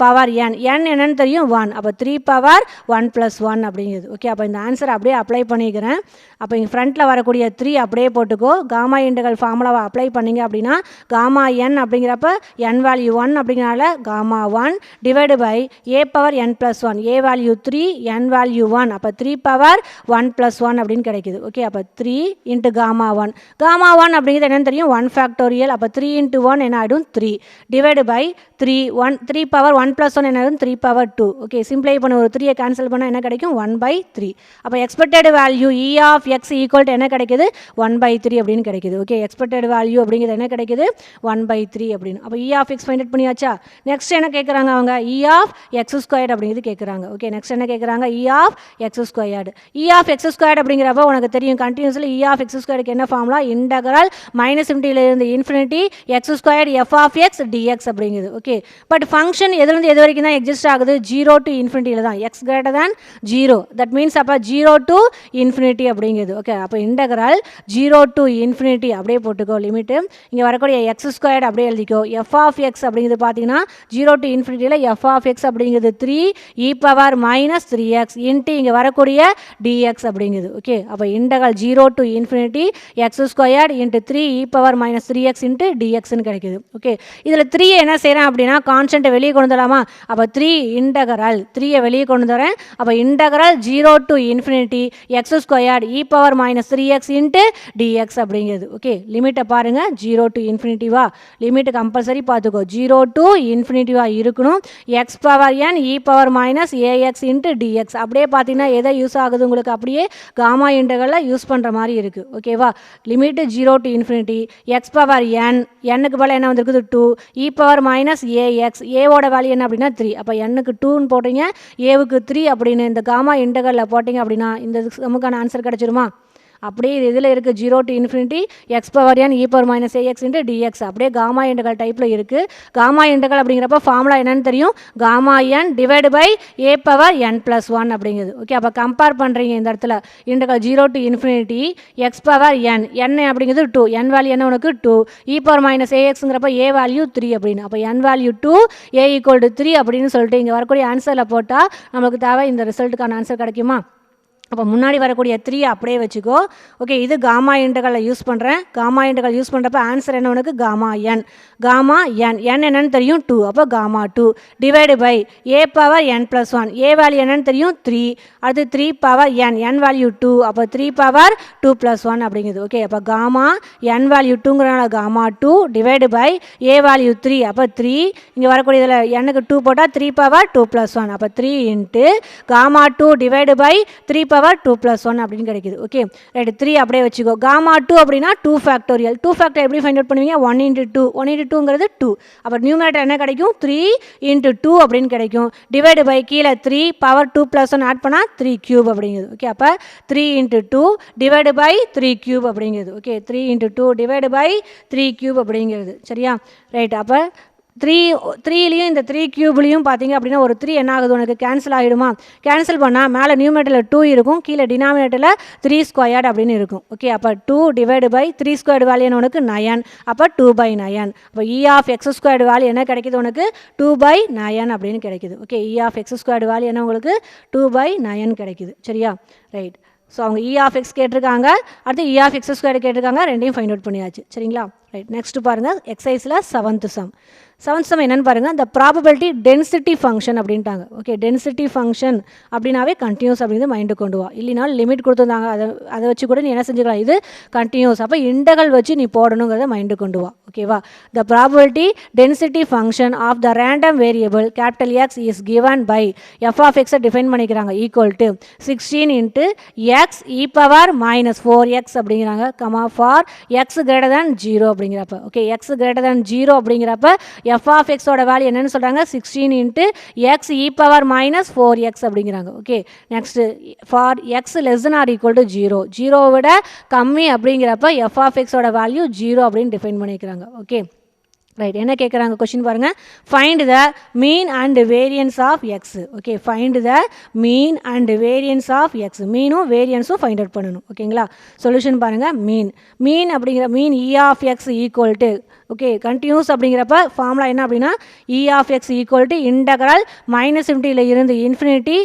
பவர் என் என்னன்னு தெரியும் 1. அப்போ 3 பவர் 1 ப்ளஸ் 1 அப்படிங்கிறது. ஓகே, அப்போ இந்த ஆன்சர் அப்படியே அப்ளை பண்ணிக்கிறேன். அப்போ இங்கே ஃப்ரண்ட்டில் வரக்கூடிய 3 அப்படியே போட்டுக்கோ. காமா இன்டெக்ரல் ஃபார்முலாவை அப்ளை பண்ணிங்க அப்படின்னா காமா என் அப்படிங்கிறப்ப என் வேல்யூ 1 அப்படிங்கிறனால gamma 1 divide by A power N plus 1. A value 3 N value 1. அப்போ 3 பவர் 1 ப்ளஸ் 1 அப்படின்னு கிடைக்குது. ஓகே, அப்போ 3 இன்ட்டு காமா 1. காமா 1 அப்படிங்கிறது என்னன்னு தெரியும் 1 ஃபேக்டோரியல். அப்போ 3 இன்ட்டு 1 என்ன ஆகிடும் 3 டிவைடு பை 3 பவர் 1 ப்ளஸ் 1 என்ன ஆகிடும் 3 பவர் 2. ஓகே, சிம்ப்ளை பண்ண ஒரு 3 கேன்சல் பண்ணால் என்ன கிடைக்கும் 1/3. அப்போ expected value E of X equal to என்ன கிடைக்குது 1/3 அப்படின்னு கிடைக்குது. ஓகே, எக்ஸ்பெக்டட் வேல்யூ அப்படிங்கிறது என்ன கிடைக்குது 1/3 அப்படின்னு. அப்போ E of X find out பண்ணியாச்சா? நெக்ஸ்ட் என்ன கேட்குறாங்க அவங்க இ ஆஃப் எக்ஸ் ஸ்கொயர்டு அப்படிங்கிறது கேட்குறாங்க. ஓகே, நெக்ஸ்ட் என்ன கேட்குறாங்க E of X squared. E of X squared அப்படிங்கிறப்ப உனக்கு தெரியும் கண்டினியூஸில் இ ஆஃப் எக்ஸ் ஸ்கொயருக்கு என்ன ஃபார்முலா இன்டகரல் மைனஸ் இன்ஃபினிட்டியிலிருந்து infinity X squared F of X dx அப்படிங்கிறது. ஓகே, பட் ஃபங்க்ஷன் எதுலேருந்து எது வரைக்கும் தான் எக்ஸிஸ்ட் ஆகுது 0 to இன்ஃபினிட்டியில் தான். X greater than 0 that means அப்போ 0 to இன்ஃபினிட்டி அப்படிங்கிறது. ஓகே, அப்போ இன்டகரல் 0 to இன்ஃபினிட்டி அப்படியே போட்டுக்கோ லிமிட்டு. இங்கே வரக்கூடிய எக்ஸ் ஸ்கொயர்டு அப்படியே எழுதிக்கோ. எஃப் ஆஃப் எக்ஸ் அப்படிங்கிறது பார்த்தீங்கன்னா 0 to இன்ஃபினிட்டியில் எஃப் ஆஃப் எக்ஸ் அப்படிங்கிறது 3 E power minus 3x into இங்கே வரக்கூடிய டிஎக்ஸ் அப்படிங்கிறது. ஓகே, அப்போ integral 0 to infinity X squared into 3 E power minus 3x into டிஎக்ஸ்ன்னு கிடைக்குது. ஓகே, இதில் 3 என்ன செய்கிறேன் அப்படின்னா கான்ஸ்டன்ட்டை வெளியே கொண்டு வரலாமா? அப்போ 3 இன்டகரல் 3 வெளியே கொண்டு வரேன். அப்போ integral 0 to infinity X squared E power minus 3x into dx அப்படிங்கிறது. ஓகே, லிமிட்டை பாருங்கள் 0 to இன்ஃபினிட்டிவா லிமிட் கம்பல்சரி பார்த்துக்கோ 0 to இன்ஃபினிட்டிவா இருக்கணும். X power N E power minus ax into dx அப்படியே பார்த்தீங்கன்னா எதை யூஸ் ஆகுது உங்களுக்கு அப்படியே காமா இன்டெக்ரலில் யூஸ் பண்ணுற மாதிரி இருக்குது. ஓகேவா, limit 0 to infinity X power என்னுக்கு போல் என்ன வந்திருக்குது 2 இ பவர் மைனஸ் ஏஎக்ஸ் ஏவோட வேல்யூ என்ன அப்படின்னா 3. அப்போ என்னுக்கு 2ன்னு போட்டீங்க ஏவுக்கு 3 அப்படின்னு இந்த காமா இன்டெக்ரலில் போட்டிங்க அப்படின்னா இந்த நமக்கான ஆன்சர் கிடச்சிருமா? அப்படியே இது இதில் இருக்குது 0 to infinity X power N E power minus ax into dx அப்படியே காமா இன்டெக்ரல் டைப்பில் இருக்குது. காமா இன்டெக்ரல் அப்படிங்கிறப்ப ஃபார்முலா என்னன்னு தெரியும் gamma N divide by A power N plus 1 அப்படிங்கிறது. ஓகே, அப்போ கம்பேர் பண்ணுறீங்க இந்த இடத்துல integral 0 to infinity X power N அப்படிங்கிறது 2 என் வேல்யூ என்ன உனக்கு 2 இ பவர் மைனஸ் ஏஎக்ஸுங்கிறப்ப ஏ வேல்யூ 3 அப்படின்னு. அப்போ N value 2 A equal to 3 அப்படின்னு சொல்லிட்டு இங்கே வரக்கூடிய ஆன்சரில் போட்டால் நமக்கு தேவை இந்த ரிசல்ட்டுக்கான ஆன்சர் கிடைக்குமா? அப்போ முன்னாடி வரக்கூடிய 3 அப்படியே வச்சுக்கோ. ஓகே, இது காமா இன்டெக்ரலை யூஸ் பண்ணுறேன். காமா இன்டெக்ரல் யூஸ் பண்ணுறப்ப ஆன்சர் என்ன உனக்கு காமா என் என்னன்னு தெரியும் 2. அப்போ gamma 2 divide by A power N plus 1 A value என்னன்னு தெரியும் 3. அது 3 பவர் என் வேல்யூ 2. அப்போ 3 பவர் 2 ப்ளஸ் 1 அப்படிங்கிறது. ஓகே, அப்போ காமா என் வேல்யூ 2ங்கிறனால gamma 2 divide by A value 3. அப்போ 3 இங்கே வரக்கூடிய இதில் என்னுக்கு 2 போட்டால் 3 பவர் 2 ப்ளஸ் 1. அப்போ 3 into gamma 2 divide by 3 power 2 plus 1 அப்படின்னு கிடைக்குது. ஓகே ரைட், 3 அப்படியே வச்சுக்கோ. காமா 2 அப்படின்னா 2 ஃபேக்டோரியல். 2 ஃபேக்டர் எப்படி ஃபைண்ட் அவுட் பண்ணுவீங்க 1 இன்ட்டு 2 1 இன்ட்டு 2ங்கிறது 2. அப்போ நியூமரேட்டர் என்ன கிடைக்கும் 3 இன்ட்டு 2 அப்படின்னு கிடைக்கும். டிவைடு பை கீழே 3 பவர் 2 ப்ளஸ் 1 ஆட் பண்ணால் 3 கியூப் அப்படிங்கிறது. ஓகே, அப்போ 3 இன்ட்டு 2 டிவைடு பை 3 கியூப் அப்படிங்கிறது. Okay, 3 into 2 divide by 3 cube அப்படிங்கிறது. சரியா ரைட், அப்போ 3லேயும் இந்த 3 கியூப்லேயும் பார்த்தீங்க அப்படின்னா ஒரு 3 என்ன ஆகுது உனக்கு கேன்சல் ஆகிடுமா? கேன்சல் பண்ணால் மேலே நியூமரேட்டரில் 2 இருக்கும், கீழே டினாமினேட்டரில் 3 ஸ்கொயர்டு அப்படின்னு இருக்கும். ஓகே, அப்போ 2 டிவைடு பை 3 ஸ்கொயர்டு வேல்யூ உனக்கு 9. அப்போ 2/9. அப்போ E of X squared value என்ன கிடைக்குது உனக்கு 2/9 அப்படின்னு கிடைக்குது. Okay, E of X squared value என்ன உங்களுக்கு 2/9 கிடைக்குது. சரியா ரைட், ஸோ அவங்க இ ஆஃப் எக்ஸ் கேட்டிருக்காங்க, அடுத்து இ ஆஃப் எக்ஸ் ஸ்கொயர்டு கேட்டிருக்காங்க, ரெண்டையும் ஃபைண்ட் அவுட் பண்ணியாச்சு. சரிங்களா ரைட். நெக்ஸ்ட் பாருங்கள் எக்ஸசைஸில் 7th சம். 7th சம் என்னென்னு பாருங்கள், இந்த ப்ராபபிலிட்டி டென்சிட்டி ஃபங்க்ஷன் அப்படின்ட்டாங்க. ஓகே, டென்சிட்டி ஃபங்க்ஷன் அப்படின்னாவே கண்டினியூஸ் அப்படிங்கிறது மைண்டு கொண்டு வா. இல்லைனா லிமிட் கொடுத்துருந்தாங்க, அதை வச்சு கூட நீ என்ன செஞ்சுக்கலாம், இது கண்டினியூஸ், அப்போ இன்டகல் வச்சு நீ போடணுங்கிறத மைண்டு கொண்டு வா. ஓகேவா, the probability density function of the random variable capital X is given by F of எக்ஸை டிஃபைன் பண்ணிக்கிறாங்க equal to 16 into X E power minus 4x அப்படிங்கிறாங்க, comma for X greater than 0 அப்படிங்கிறப்ப. Okay, X greater than 0 அப்படிங்கிறப்ப F of எக்ஸோட value என்னன்னு சொல்கிறாங்க, 16 into X இ power minus 4x அப்படிங்கிறாங்க. Okay, next for x less then or equal to 0, 0 விட கம்மி அப்படிங்கிறப்ப எஃப் ஆஃப் எக்ஸோட வேல்யூ 0 அப்படின்னு டிஃபைன் பண்ணிக்கிறாங்க. Okay right. என்ன கேட்குறாங்க கொஸ்டின் பாருங்கள், find the mean and variance of x. Okay, find the mean and variance of x, மீனும் வேரியன்ஸும் ஃபைண்ட் அவுட் பண்ணணும். ஓகேங்களா, சொல்யூஷன் பாருங்கள், மீன் அப்படிங்கிற mean E of X equal to, okay continuous அப்படிங்கிறப்ப ஃபார்முலா என்ன அப்படின்னா E of X equal to integral -∞ இருந்து infinity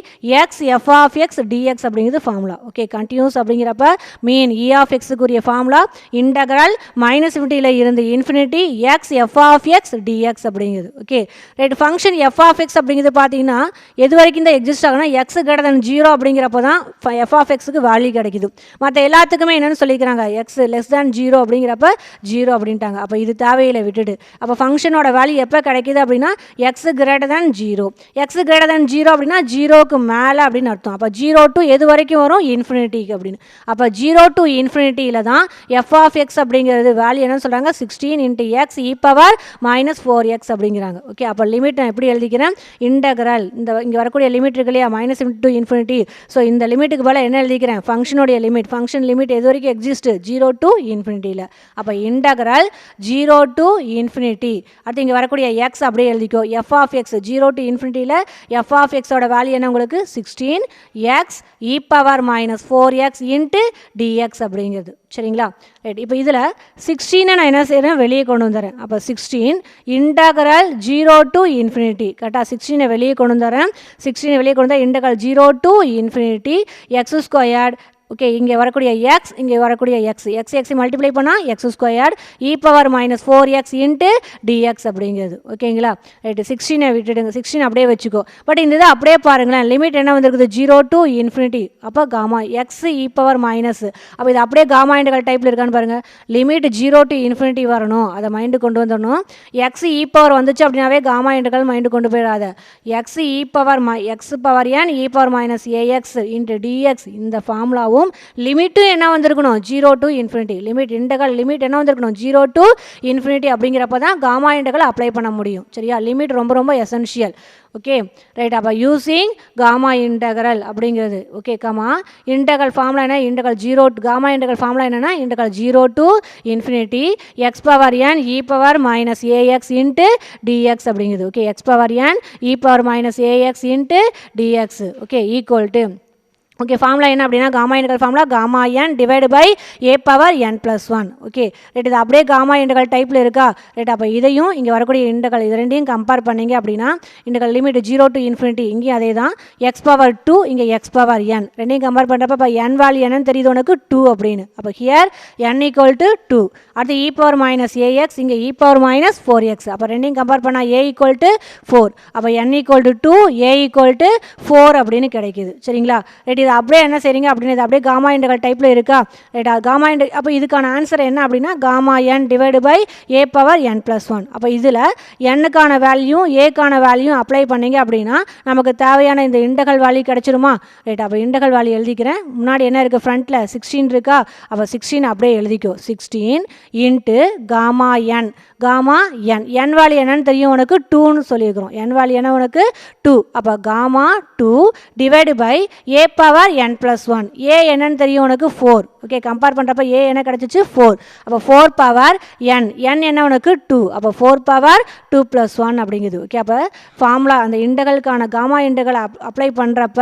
X F of X dx அப்படிங்கிறது ஃபார்முலா. ஓகே, கண்டினியூஸ் அப்படிங்கிறப்ப மீன் இ ஆஃப் எக்ஸுக்குரிய ஃபார்முலா இன்டகரல் -∞ இருந்து infinity X F of X dx அப்படிங்கிறது. Okay right. Function F of X அப்படிங்கிறது பார்த்தீங்கன்னா எது வரைக்கும் தான் எக்ஸிஸ்ட் ஆகுனா எக்ஸ் கிரேட்டர் தென் 0 அப்படிங்கிறப்ப தான் எஃப் ஆஃப் எக்ஸுக்கு வேல்யூ கிடைக்குது. மற்ற எல்லாத்துக்குமே என்னென்னு சொல்லிக்கிறாங்க, எக்ஸ் லெஸ் தேன் 0 அப்படிங்கிறப்ப 0 அப்படின்ட்டாங்க. அப்போ இது தேவையில் விட்டுட்டு அப்போ ஃபங்க்ஷனோட வேல்யூ எப்போ கிடைக்குது அப்படின்னா X greater than 0, X greater than 0 அப்படின்னா 0க்கு மேலே அப்படின்னு அர்த்தம். அப்போ 0 டு எது வரைக்கும் வரும், இன்ஃபினிட்டிக்கு அப்படின்னு. அப்போ 0 டு இன்ஃபினிட்டியில் தான் எஃப் ஆஃப் எக்ஸ் அப்படிங்கிறது வேல்யூ என்னன்னு சொல்கிறாங்க, 16 இன்ட்டு எக்ஸ் இ பவர் -4x அப்படிங்கிறாங்க. ஓகே, அப்போ லிமிட் நான் எப்படி எழுதிக்கிறேன், இன்டகரல், இந்த இங்கே வரக்கூடிய லிமிட் இருக்கு இல்லையா, -∞. ஸோ இந்த லிமிட்டுக்கு பதிலாக என்ன எழுதிக்கிறேன், ஃபங்க்ஷனுடைய லிமிட், ஃபங்க்ஷன் லிமிட் எது வரைக்கும் எக்ஸிஸ்ட், 0 டு இன்ஃபினிட்டியில். அப்போ இன்டகரல் 0 டு இன்ஃபினிட்டி, அடுத்து இங்கே வரக்கூடிய எக்ஸ் அப்படியே எழுதிக்கோ, எஃப் ஆஃப் எக்ஸ் 0 டு இன்ஃபினிட்டியில் எஃப் ஆஃப் எக்ஸோட வேல்யூ என்ன உங்களுக்கு, 16 எக்ஸ் இ பவர் -4x இன்ட்டு டிஎக்ஸ் அப்படிங்கிறது. சரிங்களா ரைட். இப்போ இதில் 16 நான் என்ன செய்கிறேன், வெளியே கொண்டு வந்துடுறேன். அப்போ 16 இன்டகரல் 0 டு இன்ஃபினிட்டி, கரெக்டாக 16 வெளியே கொண்டு வந்துடுறேன். 16 வெளியே கொண்டு வந்தால் integral 0 to infinity X squared. Okay, இங்கே வரக்கூடிய எக்ஸ், இங்கே வரக்கூடிய எக்ஸ் மல்டிப்ளை பண்ணால் எக்ஸ் ஸ்கொயர்ட் இ பவர் -4x இன்ட்டு டிஎக்ஸ் அப்படிங்கிறது. ஓகேங்களா ரைட்டு. 16 விட்டுடுங்க, 16 அப்படியே வச்சுக்கோ. பட் இந்த இதை அப்படியே பாருங்களேன், லிமிட் என்ன வந்திருக்குது, 0 டு இன்ஃபினிட்டி. அப்போ காமா எக்ஸ் இ பவர் மைனஸ், அப்போ இது அப்படியே காமா இன்டகரல் டைப்பில் இருக்கான்னு பாருங்கள். லிமிட் 0 டு இன்ஃபினிட்டி வரணும், அதை மைண்டு கொண்டு வந்துடணும். எக்ஸ் இ பவர் வந்துச்சு அப்படின்னாவே காமா இன்டகரல் மைண்டு கொண்டு போயிடாத. X e power X power N E power -ax into dx, இந்த ஃபார்முலாவும் லிமிட்டும் என்ன வந்திருக்கணும், 0 to infinity. Limit integral limit என்ன வந்திருக்கணும், 0 டு இன்ஃபினிட்டி அப்படிங்கிறப்ப தான் காமா இன்டகரல் அப்ளை பண்ண முடியும். சரியா, லிமிட் ரொம்ப ரொம்ப எசென்ஷியல். Okay right. அப்போ யூஸிங் காமா இன்டகரல் அப்படிங்கிறது. ஓகே, காமா இன்டகரல் ஃபார்முலா என்ன, இன்டகரல் 0 காமா இன்டகரல் ஃபார்முலா என்னென்னா integral 0 to infinity X power N E power -ax into dx அப்படிங்கிறது. Okay, X power N E power -ax into dx. Okay, equal to, okay formula என்ன அப்படின்னா gamma integral formula gamma N divide by A power n+1. Okay right. இது அப்படியே gamma integral டைப்பில் இருக்கா right. அப்போ இதையும் இங்கே வரக்கூடிய இன்டகரல் இது ரெண்டையும் கம்பேர் பண்ணிங்க அப்படின்னா இன்டகரல் லிமிட் 0 டு இன்ஃபினிட்டி, இங்கேயும் அதே தான் எக்ஸ் பவர் 2 இங்கே எக்ஸ் பவர் n, ரெண்டையும் கம்பேர் பண்ணுறப்ப இப்போ n வேல்யூ என்னன்னு தெரியுது உனக்கு 2 அப்படின்னு. அப்போ ஹியர் n ஈக்குவல் டு 2. அடுத்து இ பவர் -ax இங்கே இ பவர் -4x, அப்போ ரெண்டையும் கம்பேர் பண்ணால் a ஈக்குவல் டு 4. அப்போ n equal to 2 a equal to 4 அப்படின்னு கிடைக்குது. சரிங்களா ரைட். அப்படியே என்ன செய்றீங்க அப்படின்னு அப்படியே காமா இன்டகரல் டைப்பில் இருக்கா ரைட்டா. காமா இன்டகரல் அப்போ இதுக்கான ஆன்சர் என்ன அப்படின்னா gamma n divide by A power n+1. அப்போ இதில் என்னுக்கான வேல்யூ ஏக்கான வேல்யூ அப்ளை பண்ணிங்க அப்படின்னா நமக்கு தேவையான இந்த இன்டகரல் வேல்யூ கிடச்சிருமா ரைட். அப்போ இன்டகரல் வேல்யூ எழுதிக்கிறேன். முன்னாடி என்ன இருக்குது, ஃப்ரண்ட்டில் 16 இருக்கா. அப்போ 16 அப்படியே எழுதிக்கோ, 16 into gamma n, gamma n value என்னன்னு தெரியும் உனக்கு, 2ன்னு சொல்லியிருக்கிறோம். n வேல்யூ என்ன உனக்கு 2. அப்போ gamma 2 divide by A power n+1, a என்னன்னு தெரியும் உனக்கு 4. ஓகே, கம்பேர் பண்ணுறப்ப ஏ என்ன கிடச்சிச்சு 4. அப்போ 4 பவர் n என்ன உனக்கு 2. அப்போ 4 பவர் 2+1 அப்படிங்குது. ஓகே, அப்போ ஃபார்முலா அந்த இன்டகரலுக்கான காமா இன்டகரல் அப்ளை பண்ணுறப்ப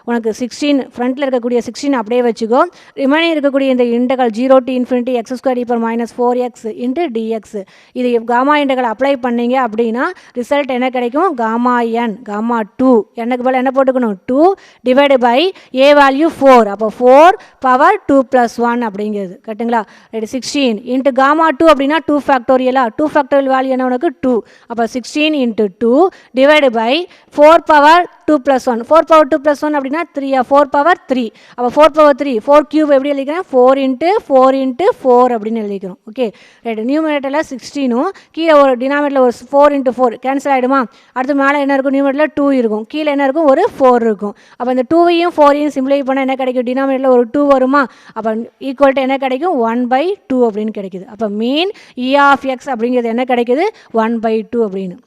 உனக்கு 16 ஃப்ரண்ட்டில் இருக்கக்கூடிய 16 அப்படியே வச்சுக்கோ. ரிமைனிங் இருக்கக்கூடிய இந்த integral 0 to infinity X square e power -4x into dx, இது காமா இன்டகரல் அப்ளை பண்ணீங்க அப்படின்னா ரிசல்ட் என்ன கிடைக்கும், காமா n காமா 2 என்னக்கு பதில் என்ன போட்டுக்கணும் 2 டிவைடு பை ஏ வேல்யூ 4, அப்போ 4 பவர் 2 + 1 அப்படிங்கிறது கரெக்டுங்களா. ரைட் 16 இன்ட்டு காமா 2 அப்படின்னா 2 ஃபேக்டோரியலா, 2 ஃபேக்டோரியல் வேல்யூ என்ன உனக்கு 2, அப்போ 16 into 2 divide by 4 power 2 + 1, 4 power 2 + 1 அப்படின்னா 3, 4 பவர் 3, அப்போ 4 பவர் 3, 4 கியூப் எப்படி எழுதிக்கிறேன் 4 இன்ட்டு 4 இன்ட்டு 4 அப்படின்னு எழுதிக்கிறோம். ஓகே ரைட், நியூமரேட்டரில் 16ம் கீழே ஒரு டினாமினேட்டரில் ஒரு 4 இன்ட்டு 4 கேன்சல் ஆகிடுமா. அடுத்து மேலே என்ன இருக்கும், நியூமரேட்டரில் 2 இருக்கும், கீழே என்ன இருக்கும் ஒரு 4 இருக்கும். அப்போ இந்த 2வையும் 4ஐயும் சிம்பிளை பண்ணால் என்ன கிடைக்கும், டினாமினேட்டரில் ஒரு 2 வருமா, அப்போ ஈக்குவல் டு என்ன கிடைக்கும் 1/2 அப்படின்னு கிடைக்குது. அப்போ மீன் E of x அப்படிங்கிறது என்ன கிடைக்குது 1/2 அப்படின்னு.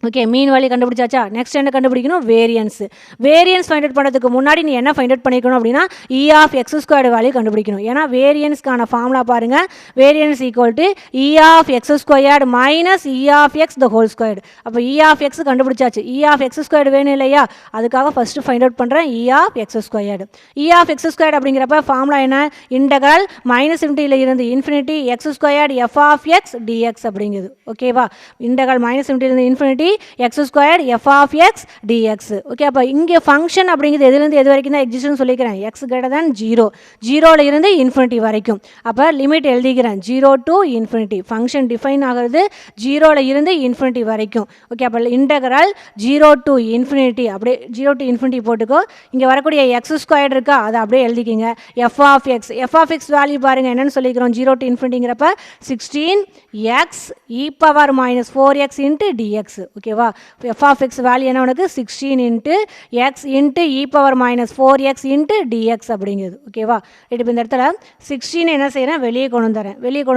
ஓகே, மீன் வேல்யூ கண்டுபிடிச்சாச்சா. நெக்ஸ்ட் என்ன கண்டுபிடிக்கணும், வேரியன்ஸ். வேரியன்ஸ் ஃபைண்ட் அவுட் பண்ணுறதுக்கு முன்னாடி நீ என்ன ஃபைண்ட் அவுட் பண்ணிக்கணும் அப்படின்னா E of x² வேல்யூ கண்டுபிடிக்கணும். ஏன்னா வேரியன்ஸ்க்கான ஃபார்முலா பாருங்கள், variance equal to E of x² minus E of x the whole squared. அப்போ E of x கண்டுபிடிச்சாச்சு, E of x² வேணும் இல்லையா, அதுக்காக ஃபஸ்ட்டு ஃபைண்ட் அவுட் பண்ணுறேன் E of x². E of x² அப்படிங்கிறப்ப ஃபார்முலா என்ன, இன்டகரல் மைனஸ் இருந்து infinity x² f of x dx அப்படிங்குது. ஓகேவா, integral minus infinity x² f of x dx. Okay, அப்போ இங்கே ஃபங்க்ஷன் அப்படிங்கிறது எதுலேருந்து எது வரைக்கும் தான் எக்ஸிஸ்ட்னு சொல்லிக்கிறேன், x greater than 0, 0ல் இருந்து இன்ஃபினிட்டி வரைக்கும். அப்போ லிமிட் எழுதிக்கிறேன் 0 to ∞. ஃபங்க்ஷன் டிஃபைன் ஆகிறது 0ல் இருந்து இன்ஃபினிட்டி வரைக்கும். ஓகே, அப்போ இன்டகரல் 0 to ∞, அப்படியே 0 to ∞ போட்டுக்கோ. இங்கே வரக்கூடிய x² இருக்கா, அதை அப்படியே எழுதிக்கிங்க. f of x வேல்யூ பாருங்கள் என்னென்னு சொல்லிக்கிறோம், 0 to ∞ங்கிறப்ப 16x e power minus 4x into dx. ஓகேவா, f of x வேல்யூ என்ன உனக்கு 16 into X into E power minus 4x into dx அப்படிங்கிறது. ஓகேவா, இப்போ இந்த இடத்துல 16 என்ன செய்கிறேன், வெளியே கொண்டு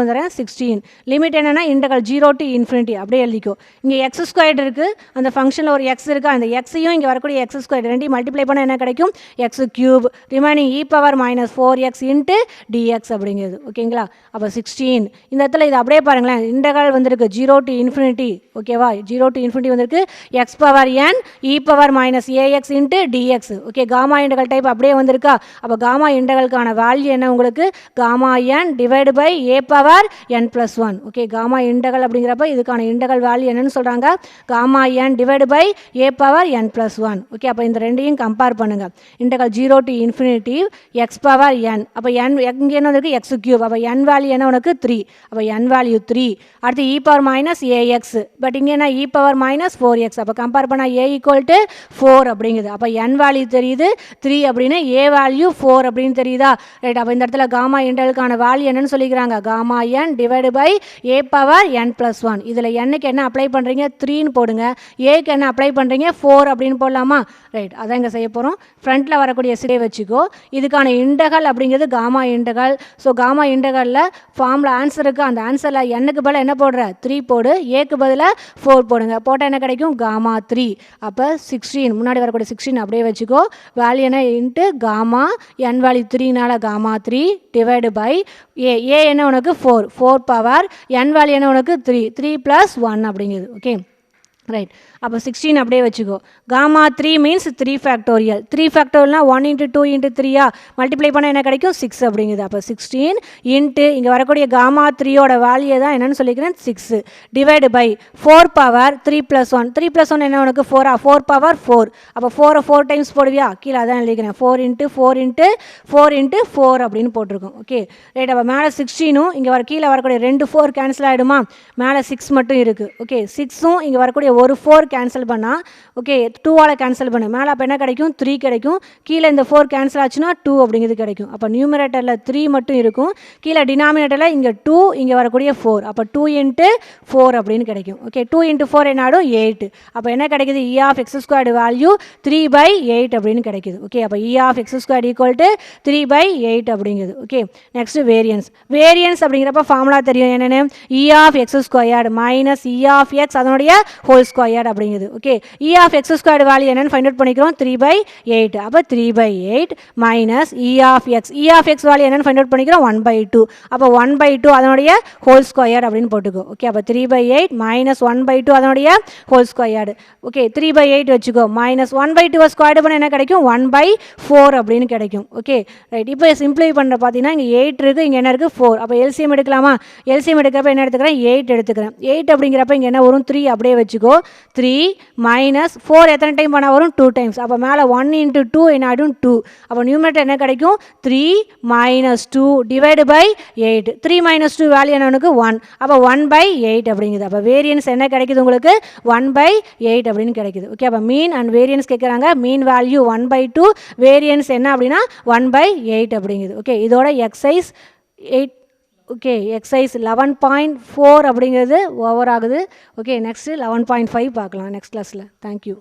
வந்துறேன் 16. லிமிட் என்னென்னா இன்டகரல் 0 to ∞, அப்படியே எழுதிக்கோ. இங்கே x² இருக்குது, அந்த ஃபங்க்ஷனில் ஒரு x இருக்குது, அந்த எக்ஸையும் இங்கே வரக்கூடிய x² ரெண்டையும் மல்டிப்ளை பண்ணால் என்ன கிடைக்கும் x³ remaining E power minus 4x into dx அப்படிங்கிறது. ஓகேங்களா, அப்போ 16 இந்த இடத்துல இது அப்படியே பாருங்களேன், இன்டகரல் வந்திருக்கு 0 to ∞. ஓகேவா, 0 to ∞ வந்திருக்கு x power n e power minus ax into dx. Okay, gamma integral type அப்படியே வந்திருக்கா. அப்போ காமா இன்டகரலுக்கான வேல்யூ என்ன உங்களுக்கு, gamma n divide by a power n+1. Okay, gamma integral அப்படிங்கிறப்ப இதுக்கான இன்டகரல் வேல்யூ என்னன்னு சொல்கிறாங்க, gamma n divide by a power n+1. Okay, அப்போ இந்த ரெண்டையும் கம்பேர் பண்ணுங்கள். Integral 0 to ∞ x power n, அப்போ n இங்கே என்ன இருக்குது x³, அப்போ n வேல்யூ என்ன உனக்கு 3, அப்போ n வேல்யூ 3. அடுத்து e power minus ax, but இங்கே என்ன e பவர் மைனஸ் 4x, அப்போ கம்பேர் பண்ணால் a ஈக்குவல் டு 4 அப்படிங்குது. அப்போ n வேல்யூ தெரியுது 3 அப்படின்னு, a வேல்யூ 4 அப்படின்னு தெரியுதா. ரைட், அப்போ இந்த இடத்துல காமா இன்டகரலுக்கான வேல்யூ என்னன்னு சொல்லிக்கிறாங்க, gamma n divide by a power n+1. இதில் n-க்கு என்ன அப்ளை பண்ணுறீங்க 3ன்னு போடுங்க, a-க்கு என்ன அப்ளை பண்ணுறீங்க 4 அப்படின்னு போடலாமா. ரைட், அதான் இங்கே செய்ய போகிறோம். ஃப்ரண்ட்டில் வரக்கூடிய சிடை வச்சுக்கோ. இதுக்கான இன்டகரல் அப்படிங்கிறது காமா இன்டகரல். ஸோ காமா இன்டகரலில் ஃபார்மில் ஆன்சர் இருக்குது, அந்த ஆன்சரில் n-க்கு பதிலாக என்ன போடுற 3 போடு, a-க்கு பதிலாக 4 போடுங்க. போட்டால் என்ன கிடைக்கும், காமா 3. அப்போ 16 முன்னாடி வரக்கூடிய 16 அப்படியே வச்சுக்கோ. வேல்யூ என்ன இன்ட்டு காமா n வேல்யூ 3னால காமா 3 டிவைடு பை a என்ன உனக்கு 4 பவர் n வேல்யூ என்ன உனக்கு 3 + 1 அப்படிங்குது. ஓகே ரைட், அப்போ 16 அப்படியே வச்சுக்கோ. Gamma 3 means 3 factorial. 3 ஃபேக்டோரியல்னா 1 × 2 × 3 மல்டிப்ளை பண்ணால் என்ன கிடைக்கும் 6 அப்படிங்குது. அப்போ 16 இன்ட்டு இங்கே வரக்கூடிய காமா 3யோட வேல்யூ தான் என்னென்னு சொல்லிக்கிறேன் 6 டிவைடு பை 4 பவர் 3 + 1. 3 + 1 என்ன உனக்கு 4 4 பவர் 4. அப்போ 4 4 டைம்ஸ் போடுவியா, கீழே அதான் எழுதிக்கிறேன் 4 × 4 × 4 × 4 அப்படின்னு போட்டிருக்கோம். ஓகே ரைட், அப்போ மேலே 16ம் இங்கே கீழே வரக்கூடிய 2 4 கேன்சல் ஆகிடுமா, மேலே 6 மட்டும் இருக்குது. ஓகே, 6ம் இங்கே வரக்கூடிய ஒரு 4 கேன்சல் பண்ணால், ஓகே 2ஆல் கேன்சல் பண்ணு, மேலே அப்போ என்ன கிடைக்கும் 3 கிடைக்கும், கீழே இந்த 4 கேன்சல் ஆச்சுன்னா 2 அப்படிங்கிறது கிடைக்கும். அப்போ நியூமரேட்டரில் 3 மட்டும் இருக்கும், கீழே டினாமினேட்டரில் இங்கே 2, இங்கே வரக்கூடிய 4, அப்போ 2 × 4 அப்படின்னு கிடைக்கும். ஓகே, 2 × 4 என்ன ஆடும் 8. அப்போ என்ன கிடைக்குது, E of x² வேல்யூ 3/8 அப்படின்னு கிடைக்குது. ஓகே, அப்போ E of x² equal to 3/8 அப்படிங்குது. Okay, next variance. வேரியன்ஸ் அப்படிங்கிறப்ப ஃபார்முலா தெரியும் என்னென்னு, E of x² minus E of x அதனுடைய ஹோல் ஸ்கொயர்ட் அப்படிங்குது. Okay, E of x² value என்னன்னு ஃபைண்ட் அவுட் பண்ணிக்கிறோம் 3/8. அப்போ 3/8 minus E of x, E of x value என்னன்னு ஃபைண்ட் அவுட் பண்ணிக்கிறோம் 1/2. அப்போ 1/2 அதனுடைய ஹோல் ஸ்கொயர்ட் அப்படின்னு போட்டுக்கோ. ஓகே, அப்போ 3/8 மைனஸ் 1/2 அதனுடைய ஹோல் ஸ்கொயர்டு. ஓகே, 3/8 வச்சுக்கோ, மைனஸ் 1/2 ஸ்கொயர்டு பண்ண என்ன கிடைக்கும் 1/4 அப்படின்னு கிடைக்கும். ஓகே ரைட், இப்போ சிம்பிளை பண்ணுற பார்த்தீங்கன்னா இங்கே 8 இருக்குது, இங்கே என்ன இருக்குது 4. அப்போ எல்சிஎம் எடுக்கலாமா, எல்சிஎம் எடுக்கிறப்ப என்ன எடுத்துக்கிறேன் 8 எடுத்துக்கிறேன். 8 அப்படிங்கிறப்ப இங்கே என்ன வரும் 3 அப்படியே வச்சுக்கோ. த்ரீ மைனஸ் ஃபோர் எத்தனை டைம் பண்ணால் வரும் 2 டைம்ஸ். அப்போ மேலே 1 × 2 என்ன ஆகிடும் 2. அப்போ நியூமரேட்டர் என்ன கிடைக்கும் 3 minus 2 divide by 8. 3 minus 2 value என்னன்னு 1. அப்போ 1/8 அப்படிங்குது. அப்போ வேரியன்ஸ் என்ன கிடைக்குது உங்களுக்கு 1/8 அப்படின்னு கிடைக்குது. ஓகே, அப்போ மீன் அண்ட் வேரியன்ஸ் கேட்குறாங்க. மீன் வேல்யூ 1/2, வேரியன்ஸ் என்ன அப்படின்னா 1/8 அப்படிங்குது. ஓகே, இதோட எக்ஸைஸ் 8 ஓகே எக்ஸைஸ் 11.4 அப்படிங்கிறது ஓவர் ஆகுது. ஓகே, நெக்ஸ்ட்டு 11.5 பார்க்கலாம் நெக்ஸ்ட் கிளாஸில். தேங்க்யூ.